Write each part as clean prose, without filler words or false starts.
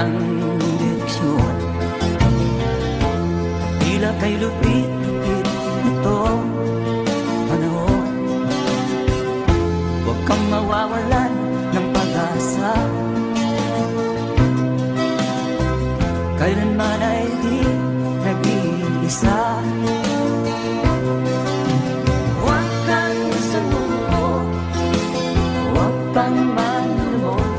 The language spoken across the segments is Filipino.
ang direksyon. Tila kay lupit-lupit itong panahon. Huwag kang mawawalan ng pag-asa, kailanman ay di nag-iisa. Huwag kang sumuko, huwag kang manlumot,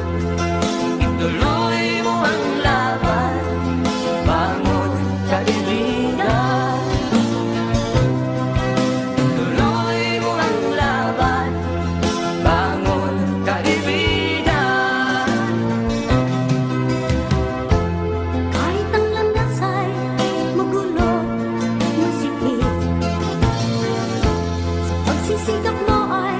ituloy mo ang laban, bangon kaibigan. Ituloy mo ang laban, bangon kaibigan. Kahit ang landas ay magulo, masikip, sa pagsisikap mo ay